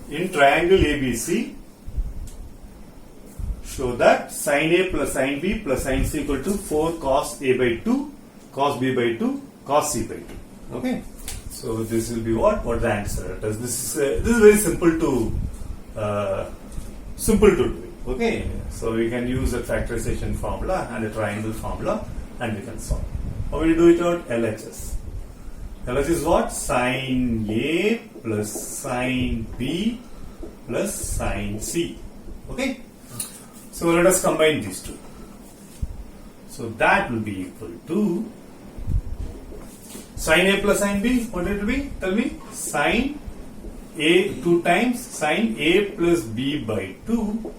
in triangle ABC, show that sin A plus sin B plus sin C equal to 4 cos A by 2, cos B by 2, cos C by 2. Okay. So this will be what? What the answer is. This is very simple to do it. Okay. So we can use a factorization formula and a triangle formula, and we can solve. How will you do it out? LHS. LHS is what? Sin A plus sin B plus sin C. Okay. So let us combine these two. So that will be equal to sin A plus sin B. What it will be? Tell me. Sin A 2 times sin A plus B by 2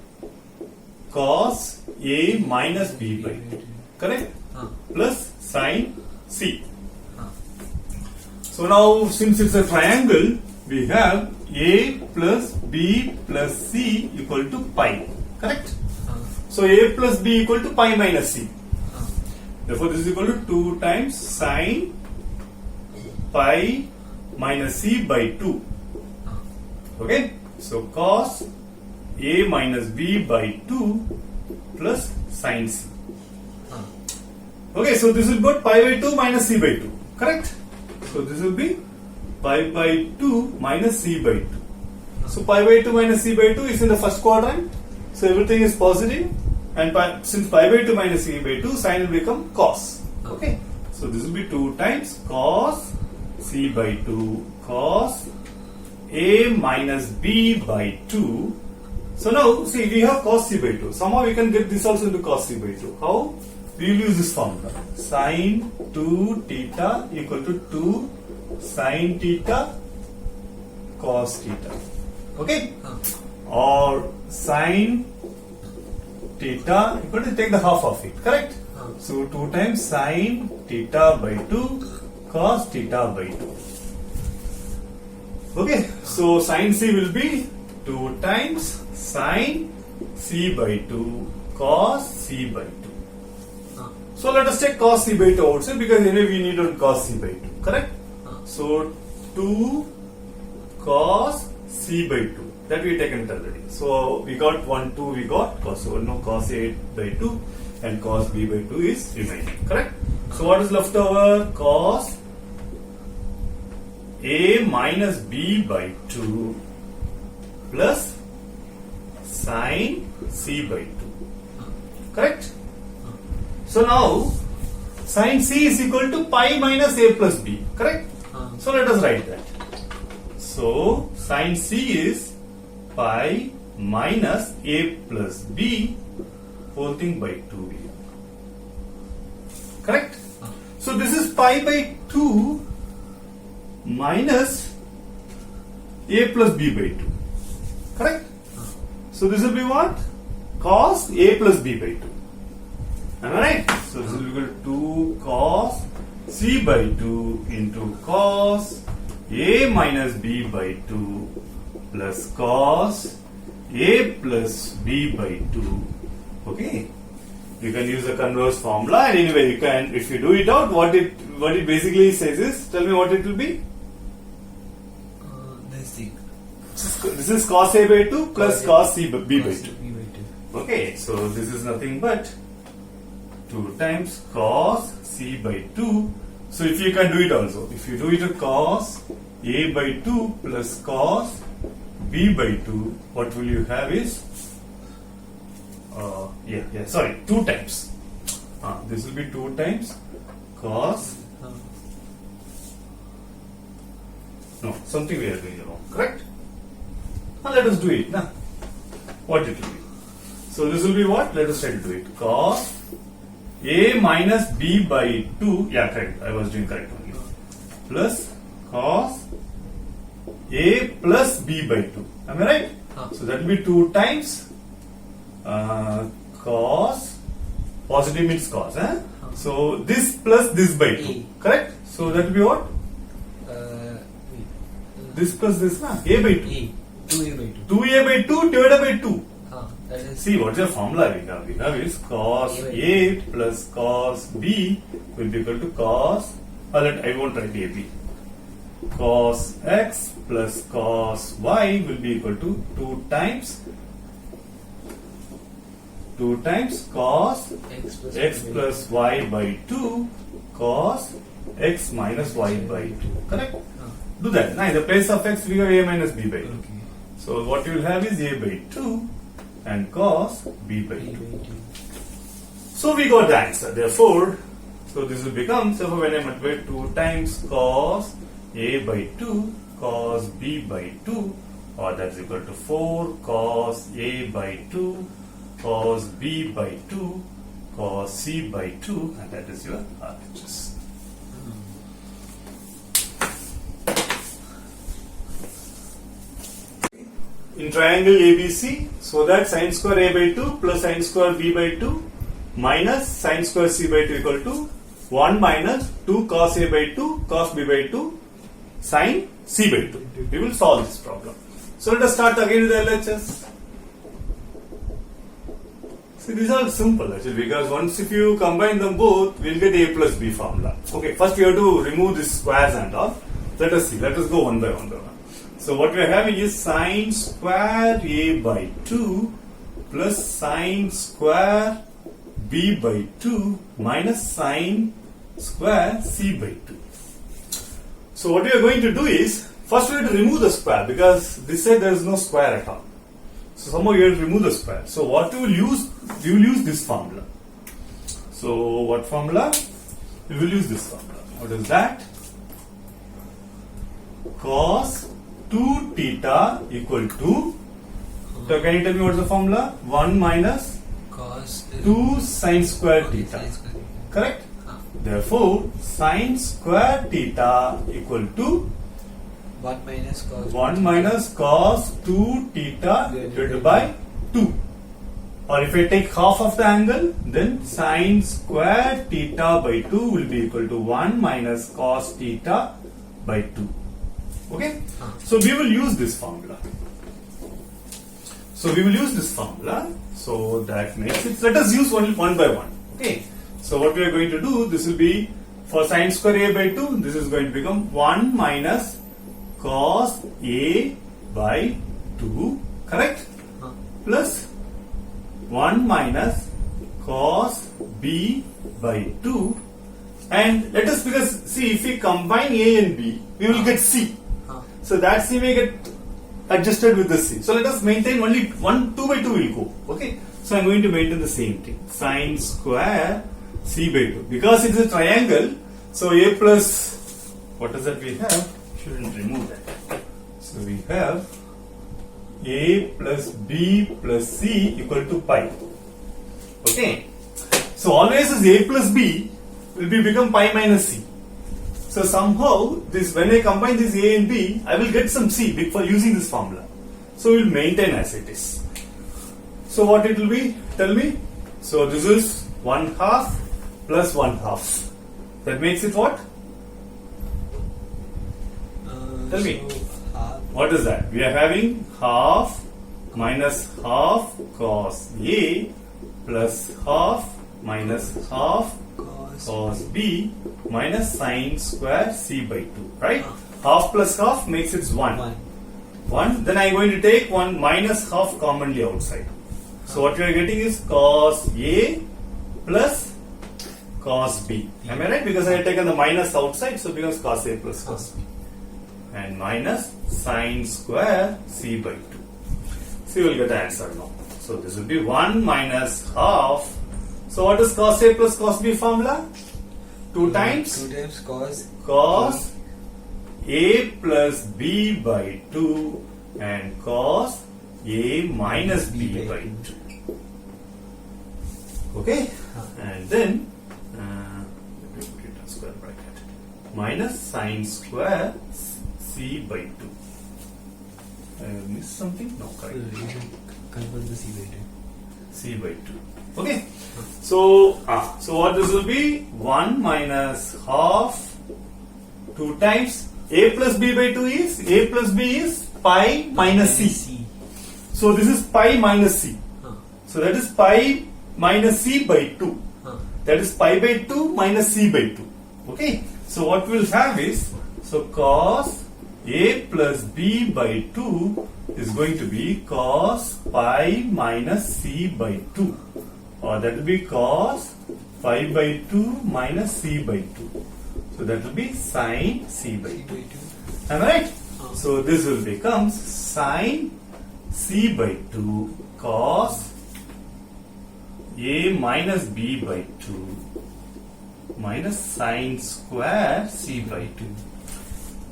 cos A minus B by 2. Correct? Plus sin C. So now since it's a triangle, we have A plus B plus C equal to pi. Correct? So A plus B equal to pi minus C. Therefore this is equal to 2 times sin pi minus C by 2. Okay? So cos A minus B by 2 plus sin C. Okay, so this will be pi by 2 minus C by 2. Correct? So this will be pi by 2 minus C by 2. So pi by 2 minus C by 2 is in the first quadrant. So everything is positive. And since pi by 2 minus C by 2, sin will become cos. Okay. So this will be 2 times cos C by 2 cos A minus B by 2. So now see we have cos C by 2. Somehow we can get this also into cos C by 2. How? We will use this formula. Sin 2 theta equal to 2 sin theta cos theta. Okay? Or sin theta equal to take the half of it. Correct? So 2 times sin theta by 2 cos theta by 2. Okay? So sin C will be 2 times sin C by 2 cos C by 2. So let us take cos C by 2 outside because anyway we need on cos C by 2. Correct? So 2 cos C by 2. That we taken it already. So we got 1, 2, we got cos. So no cos A by 2 and cos B by 2 is remaining. Correct? So what is left over? Cos A minus B by 2 plus sin C by 2. Correct? So now sin C is equal to pi minus A plus B. Correct? So let us write that. So sin C is pi minus A plus B whole thing by 2. Correct? So this is pi by 2 minus A plus B by 2. Correct? So this will be what? Cos A plus B by 2. Am I right? So this will be equal to 2 cos C by 2 into cos A minus B by 2 plus cos A plus B by 2. Okay? You can use the converse formula, and anyway you can, if you do it out, what it basically says is, tell me what it will be. This is cos A by 2 plus cos C B by 2. Okay, so this is nothing but 2 times cos C by 2. So if you can do it also, if you do it to cos A by 2 plus cos B by 2, what will you have is 2 times. This will be 2 times cos. No, something we are doing wrong. Correct? Now let us do it. Now, what it will be? So this will be what? Let us try to do it. Cos A minus B by 2. Yeah, correct. I was doing correct only. Plus cos A plus B by 2. Am I right? So that will be 2 times cos. Positive means cos. So this plus this by 2. Correct? So that will be what? This plus this, A by 2. 2A by 2. 2A by 2 divided by 2. That is See, what is the formula we have? We have is cos A plus cos B will be equal to cos. I won't write AB. cos x plus cos y will be equal to 2 times cos x plus y by 2 cos x minus y by 2. Correct? Do that. Now in the place of x we have a minus b by 2. Okay. So what you will have is a by 2 and cos b by 2. So we got the answer. Therefore, so this will become, so when I multiply 2 times cos a by 2 cos b by 2, or that's equal to 4 cos a by 2 cos b by 2 cos c by 2, and that is your RHS. In triangle ABC, so that sin square a by 2 plus sin square b by 2 minus sin square c by 2 equal to 1 minus 2 cos a by 2 cos b by 2 sin c by 2. We will solve this problem. So let us start again with the LHS. See, these are simple actually, because once if you combine them both, we will get a plus b formula. Okay, first we have to remove these squares and all. Let us see. Let us go one by one. So what we are having is sin square a by 2 plus sin square b by 2 minus sin square c by 2. So what we are going to do is, first we have to remove the square, because this side there is no square at all. So somehow you have to remove the square. So what we will use? We will use this formula. So what formula? We will use this formula. What is that? Cos 2 theta equal to, so can you tell me what is the formula? 1 minus Cos 2 sin square theta. Correct? Therefore, sin square theta equal to 1 minus cos 2 theta divided by 2. Or if I take half of the angle, then sin square theta by 2 will be equal to 1 minus cos theta by 2. Okay? So we will use this formula. So that makes it. Let us use one by one. Okay? So what we are going to do, this will be for sin square a by 2, this is going to become 1 minus cos a by 2, correct? Plus 1 minus cos b by 2, and let us, because see, if we combine a and b, we will get c. So that c may get adjusted with the c. So let us maintain only 2 by 2 will go. Okay. So I am going to maintain the same thing. Sin square c by 2. Because it is a triangle, so a plus, what is that we have? Shouldn't remove that. So we have a plus b plus c equal to pi. Okay. So always as a plus b will become pi minus c. So somehow this, when I combine this a and b, I will get some c for using this formula. So we will maintain as it is. So what it will be? Tell me. So this is 1/2 plus 1/2. That makes it what? Tell me. What is that? We are having half minus half cos a plus half minus half cos b minus sin square c by 2, right? Half plus half makes it 1. 1. Then I am going to take 1 minus half commonly outside. So what we are getting is cos a plus cos b. Am I right? Because I have taken the minus outside, so it becomes cos a plus cos b. And minus sin square c by 2. So you will get the answer now. So this will be 1 minus half. So what is cos a plus cos b formula? 2 times cos a plus b by 2 and cos a minus b by 2. Okay? And then square bracket minus sin square c by 2. I missed something? No, correct. Convert the c by 2. C by 2. Okay. So what this will be? 1 minus half 2 times a plus b by 2 is, a plus b is pi minus c. So this is pi minus c. So that is pi minus c by 2. That is pi by 2 minus c by 2. Okay. So what we will have is, So cos A plus B by 2 is going to be cos pi minus C by 2. Or that will be cos pi by 2 minus C by 2. So that will be sin C by 2. Am I right? So this will become sin C by 2 cos A minus B by 2 minus sin square C by 2.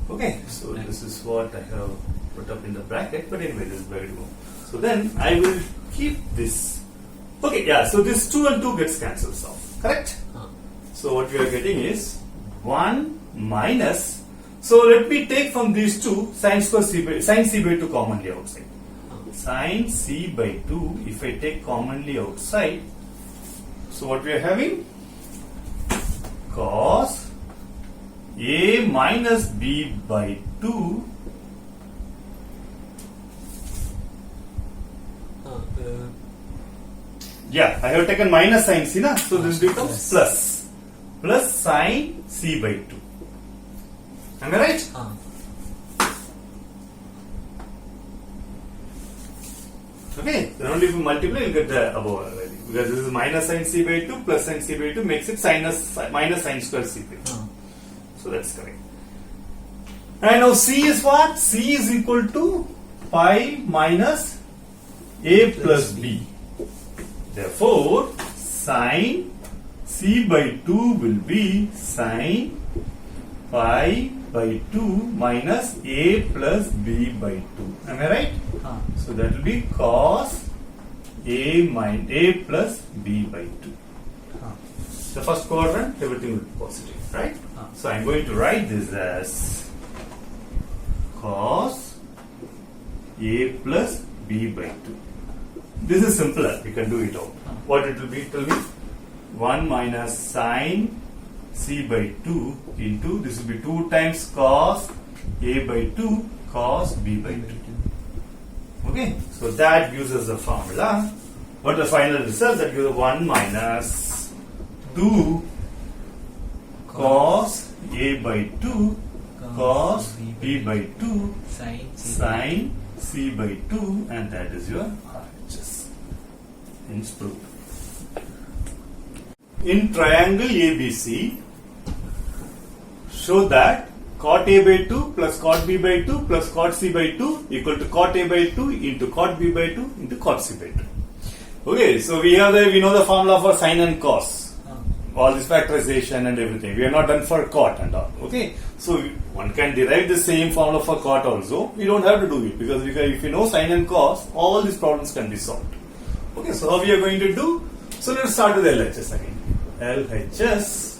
Okay, so this is what I have put up in the bracket, but anyway, this is where it goes. So then I will keep this. Okay, yeah, so this 2 and 2 gets cancelled off, correct? So what we are getting is 1 minus. So let me take from these two sin C by 2 commonly outside. Sin C by 2, if I take commonly outside, so what we are having? Cos A minus B by 2 yeah, I have taken minus sin C na, so this becomes plus sin C by 2. Am I right? Okay, then only if you multiply, you'll get the above value. Because this is minus sin C by 2 plus sin C by 2 makes it minus sin square C by 2. So that's correct. And now C is what? C is equal to pi minus A plus B. Therefore, sin C by 2 will be sin pi by 2 minus A plus B by 2. Am I right? So that will be cos A plus B by 2. The first quadrant, everything will be positive, right? So I'm going to write this as cos A plus B by 2. This is simpler, we can do it out. What it will be, tell me? 1 minus sin C by 2 into, this will be 2 times cos A by 2 cos B by 2. Okay, so that gives us the formula. What the final result? That gives 1 minus 2 cos A by 2 cos B by 2 sin C by 2, and that is your RHS. Hence proved. In triangle ABC, show that cot A by 2 plus cot B by 2 plus cot C by 2 equal to cot A by 2 into cot B by 2 into cot C by 2. Okay, so we know the formula for sin and cos. All this factorization and everything. We are not done for cot and all. Okay, so one can derive the same formula for cot also. We don't have to do it because if you know sin and cos, all these problems can be solved. Okay, so how we are going to do? So let's start with LHS again. LHS.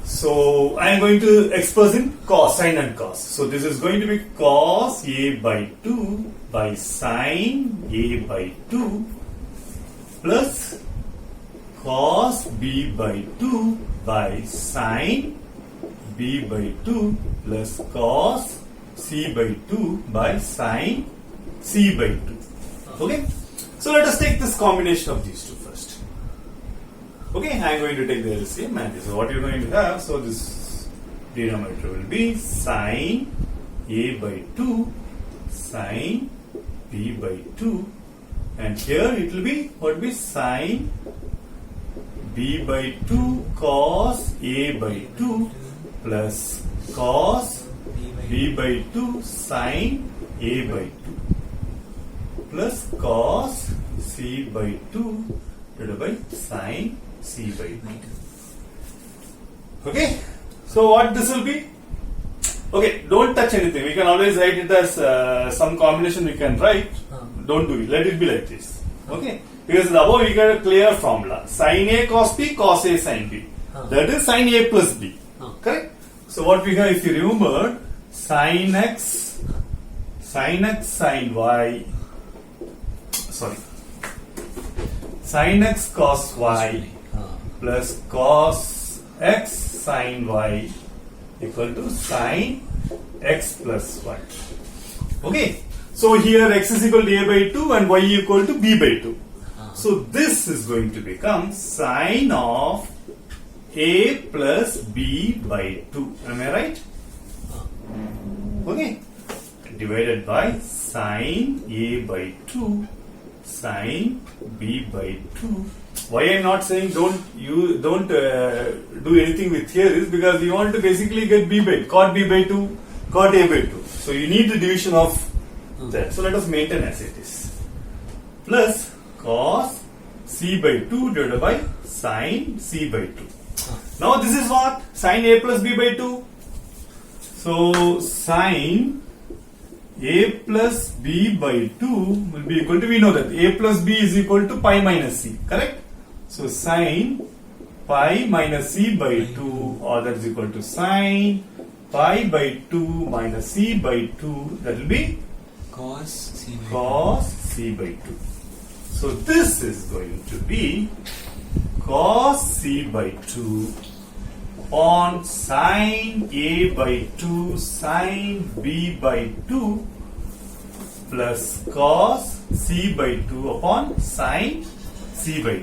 So I am going to express in cos, sin and cos. So this is going to be cos A by 2 by sin A by 2 plus cos B by 2 by sin B by 2 plus cos C by 2 by sin C by 2. Okay? So let us take this combination of these two first. Okay, I am going to take the LCM, and this is what you are going to have. So this denominator will be sin A by 2 sin B by 2, and here it will be what will be sin B by 2 cos A by 2 plus cos B by 2 sin A by 2 plus cos C by 2 divided by sin C by 2. Okay, so what this will be? Okay, don't touch anything. We can always write it as some combination we can write. Don't do it. Let it be like this. Okay, because above we get a clear formula. Sin A cos B, cos A sin B. That is sin A plus B. Correct? So what we have, if you remember, sin X sin Y, sin X cos Y plus cos X sin Y equal to sin X plus Y. Okay, so here X is equal to A by 2 and Y equal to B by 2. So this is going to become sin of A plus B by 2. Am I right? Okay, divided by sine A by 2 sine B by 2. Why I am not saying don't do anything with here is because you want to basically get B by cot B by 2, cot A by 2. So you need the division of that. So let us maintain as it is. Plus cos C by 2 divided by sine C by 2. Now this is what? Sine A plus B by 2. So sine A plus B by 2 will be equal to, we know that A plus B is equal to pi minus C, correct? So sine pi minus C by 2, or that is equal to sine pi by 2 minus C by 2, that will be Cos C by cos C by 2. So this is going to be cos C by 2 upon sine A by 2 sine B by 2 plus cos C by 2 upon sine C by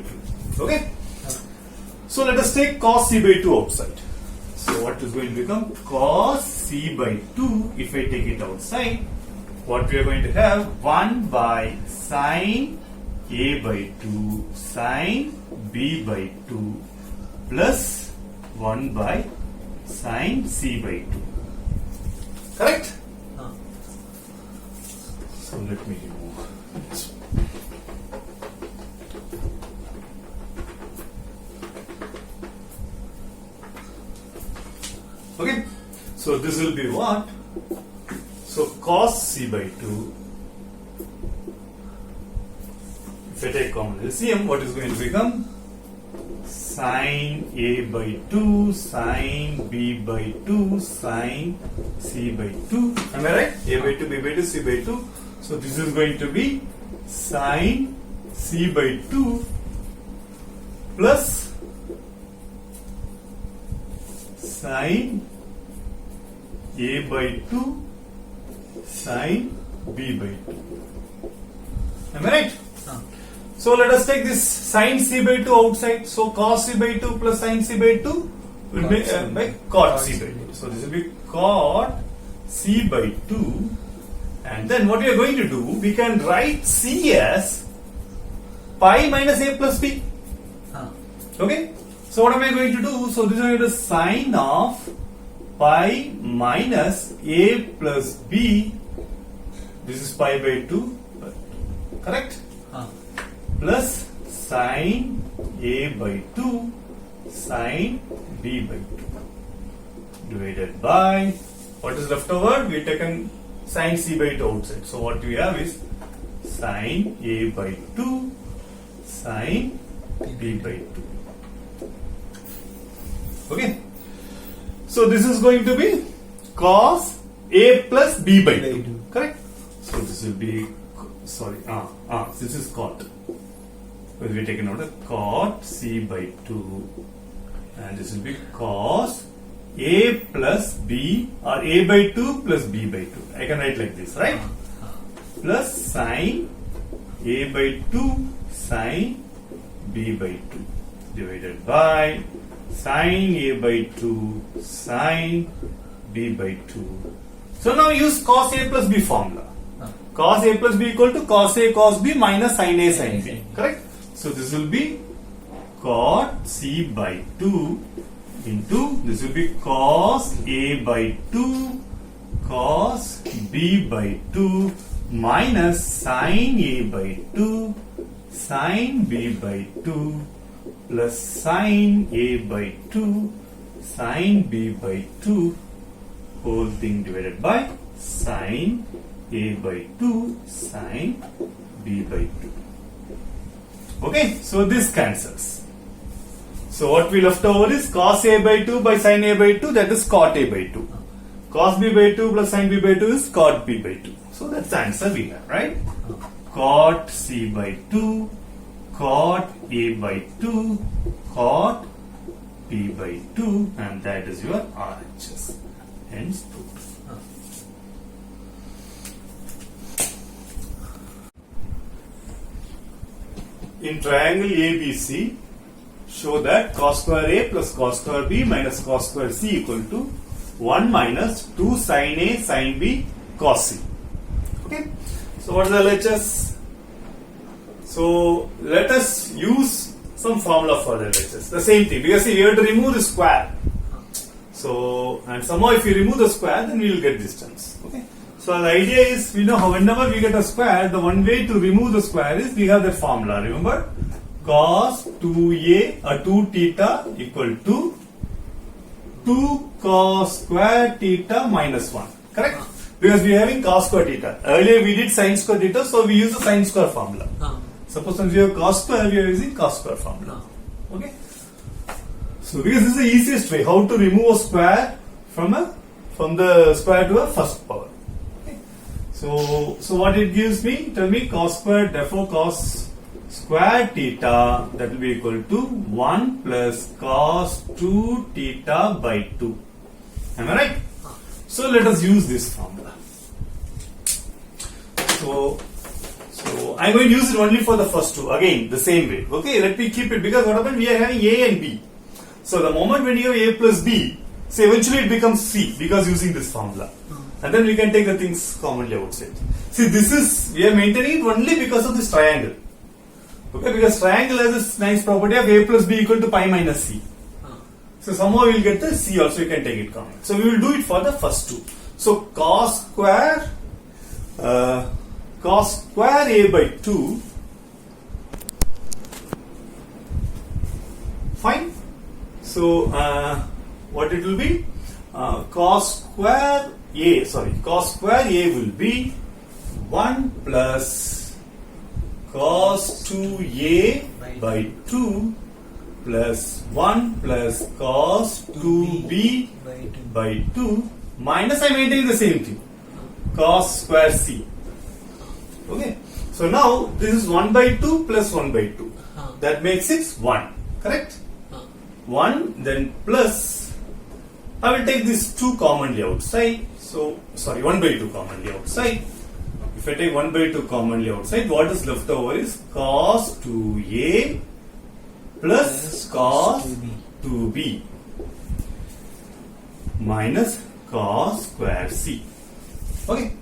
2. Okay? So let us take cos C by 2 outside. So what is going to become? Cos C by 2, if I take it outside, what we are going to have? 1 by sine A by 2 sine B by 2 plus 1 by sine C by 2. Correct? So let me remove this. Okay, so this will be what? So cos C by 2. If I take common LCM, what is going to become? Sine A by 2 sine B by 2 sine C by 2. Am I right? A by 2, B by 2, C by 2. So this is going to be sine C by 2 plus sine A by 2 sine B by 2. Am I right? So let us take this sine C by 2 outside. So cos C by 2 plus sine C by 2 will be by cot C by 2. So this will be cot C by 2. And then what we are going to do, we can write C as pi minus A plus B. Okay? So what am I going to do? So this is the sine of pi minus A plus B. This is pi by 2. Correct? Plus sine A by 2 sine B by 2 divided by, what is left over? We taken sine C by 2 outside. So what we have is sine A by 2 sine B by 2. Okay. So this is going to be cos A plus B by 2. Correct? So this will be, sorry, this is cot. Because we take another cot C by 2, and this will be cos A plus B, or A by 2 plus B by 2. I can write like this, right? Plus sine A by 2 sine B by 2 divided by sine A by 2 sine B by 2. So now use cos A plus B formula. Cos A plus B equal to cos A cos B minus sine A sine B. Correct? So this will be cot C by 2 into, this will be cos A by 2 cos B by 2 minus sine A by 2 sine B by 2 plus sine A by 2 sine B by 2 whole thing divided by sine A by 2 sine B by 2. Okay, so this cancels. So what we left over is cos A by 2 by sine A by 2, that is cot A by 2. Cos B by 2 plus sine B by 2 is cot B by 2. So that's the answer we have, right? Cot C by 2, cot A by 2, cot B by 2, and that is your RHS. Hence proved. In triangle ABC, show that cos square A plus cos square B minus cos square C equal to 1 minus 2 sin A sin B cos C. Okay. So what is LHS? So let us use some formula for LHS. The same thing, because see, we have to remove the square. So, and somehow if you remove the square, then we will get distance. Okay. So the idea is, we know how whenever we get a square, the one way to remove the square is we have that formula. Remember, cos 2a or 2 theta equal to 2 cos square theta minus 1. Correct? Because we are having cos square theta. Earlier we did sin square theta, so we use the sin square formula. Suppose when we have cos square, we are using cos square formula. Okay. So because this is the easiest way how to remove a square from the square to a first power. Okay. So what it gives me? Tell me cos square. Therefore cos square theta, that will be equal to 1 plus cos 2 theta by 2. Am I right? So let us use this formula. So I'm going to use it only for the first two. Again, the same way. Okay, let me keep it, because what happened? We are having A and B. So the moment when you have A plus B, so eventually it becomes C, because using this formula. And then we can take the things commonly outside. See, we are maintaining it only because of this triangle. Okay, because triangle has this nice property of A plus B equal to pi minus C. So somehow we will get the C also, you can take it common. So we will do it for the first two. So cos square A by 2, fine. So what it will be? Cos square A will be 1 plus cos 2A by 2 plus 1 plus cos 2B by 2 minus, I maintain the same thing, cos square C. Okay. So now this is 1 by 2 plus 1 by 2. That makes it 1. Correct? 1, then plus, I will take these 2 commonly outside. So, sorry, 1 by 2 commonly outside. If I take 1 by 2 commonly outside, what is left over is cos 2A plus cos 2B minus cos square C. Okay.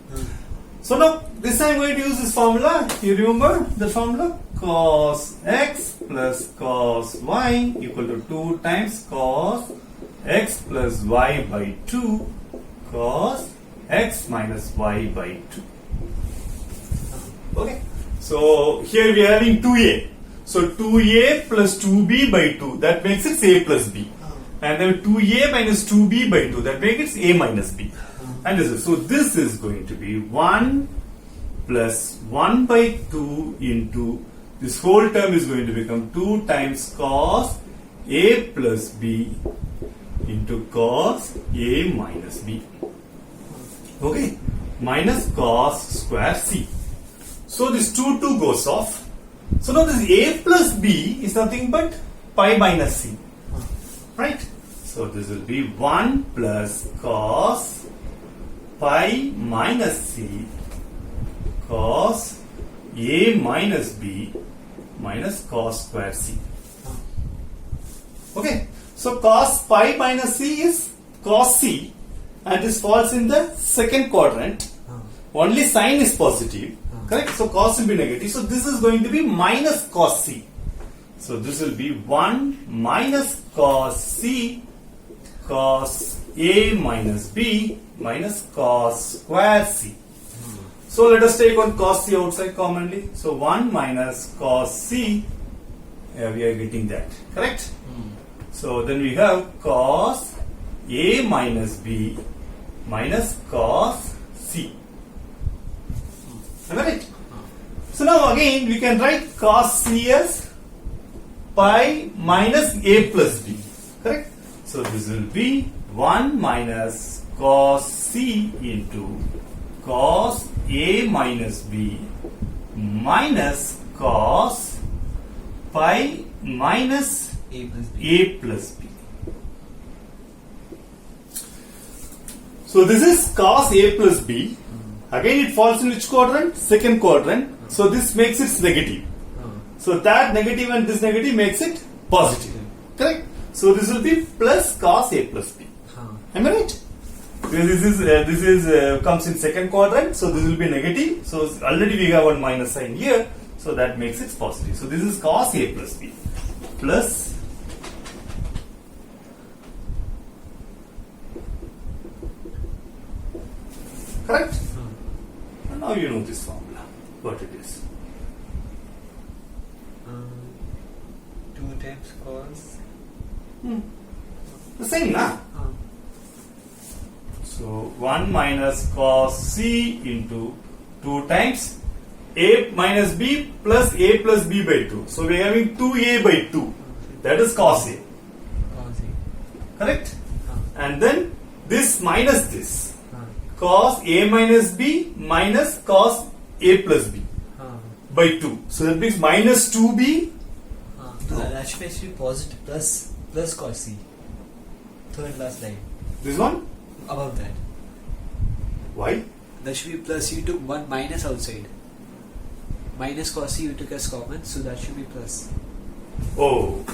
So now this I am going to use this formula. You remember the formula? Cos x plus cos y equal to 2 times cos x plus y by 2 cos x minus y by 2. Okay. So here we are having 2a. So 2a plus 2b by 2, that makes it a plus b. And then 2a minus 2b by 2, that makes it a minus b. And this is, so this is going to be 1 plus 1 by 2 into, this whole term is going to become 2 times cos a plus b into cos a minus b. Okay, minus cos square c. So this 2 goes off. So now this a plus b is nothing but pi minus c. Right? So this will be 1 plus cos pi minus c cos a minus b minus cos square c. Okay. So cos pi minus c is cos c, and this falls in the second quadrant. Only sign is positive. Correct? So cos will be negative. So this is going to be minus cos c. So this will be 1 minus cos c cos a minus b minus cos square c. So let us take one cos c outside commonly. So 1 minus cos c, we are getting that. Correct? So then we have cos a minus b minus cos c. Am I right? So now again we can write cos c as pi minus a plus b. Correct? So this will be 1 minus cos c into cos a minus b minus cos pi minus a plus b. So this is cos a plus b. Again it falls in which quadrant? Second quadrant. So this makes it negative. So that negative and this negative makes it positive. Correct? So this will be plus cos a plus b. Am I right? Because this is comes in second quadrant, so this will be negative. So already we have one minus sign here, so that makes it positive. So this is cos A plus B plus correct. And now you know this formula, what it is. 2 times cos. The same, na? So 1 minus cos C into 2 times A minus B plus A plus B by 2. So we are having 2A by 2. That is cos A. Cos A. Correct? Uh, And then this minus this. uh, Cos A minus B minus cos A plus B by 2. So that means minus 2B. That should actually positive plus cos C. Third last line. This one? Above that. Why? That should be plus. You took one minus outside. Minus cos C you took as common, so that should be plus. Oh.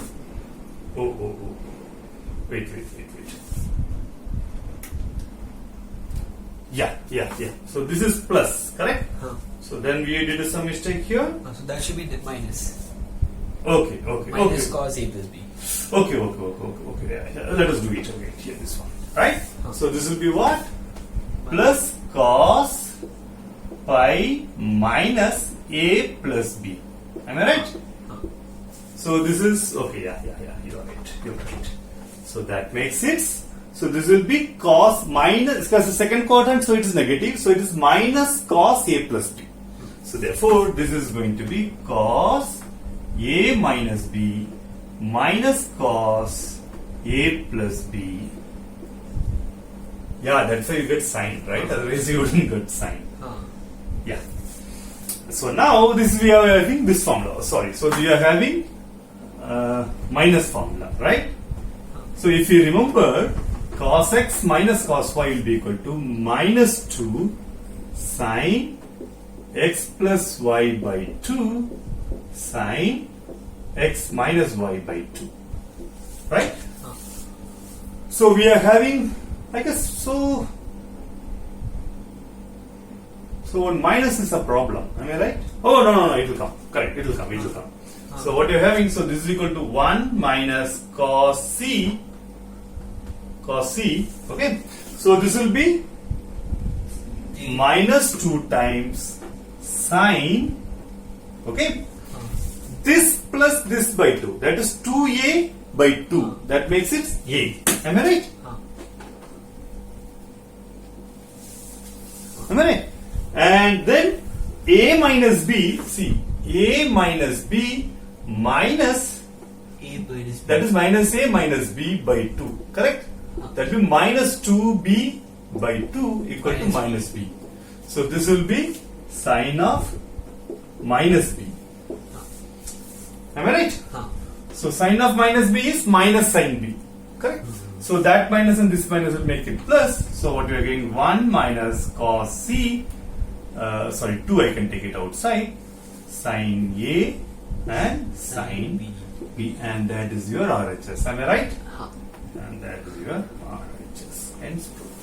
Wait. Yeah. So this is plus, correct? So then we did some mistake here. So that should be the minus. Okay. Minus cos A plus B. Okay. Yeah. Let us do it again. Here, this one. Right? So this will be what? Plus cos pi minus A plus B. Am I right? So this is okay. Yeah. You're right. So that makes it. So this will be cos minus because the second quadrant, so it is negative. So it is minus cos A plus B. So therefore, this is going to be cos A minus B minus cos A plus B. Yeah, that's why you get sine, right? Otherwise you wouldn't get sine. Yeah. So now we are having this formula. Sorry. So we are having minus formula, right? So if you remember, cos x minus cos y will be equal to minus 2 sine x plus y by 2 sine x minus y by 2. Right? So we are having, I guess, so one minus is a problem. Am I right? Oh, no, it will come. Correct, it will come. So what you are having, so this is equal to 1 minus cos C, okay? So this will be minus 2 times sine, okay? This plus this by 2, that is 2A by 2. That makes it A. Am I right? Am I right? And then A minus B, see, A minus B minus, A minus B. that is minus A minus B by 2, correct? That will be minus 2B by 2 equal to minus B. So this will be sine of minus B. Am I right? So sine of minus B is minus sine B, correct? So that minus and this minus will make it plus. So what we are getting 1 minus cos C, 2 I can take it outside, sine A and sine B, and that is your RHS. Am I right? And that is your RHS. Hence proof.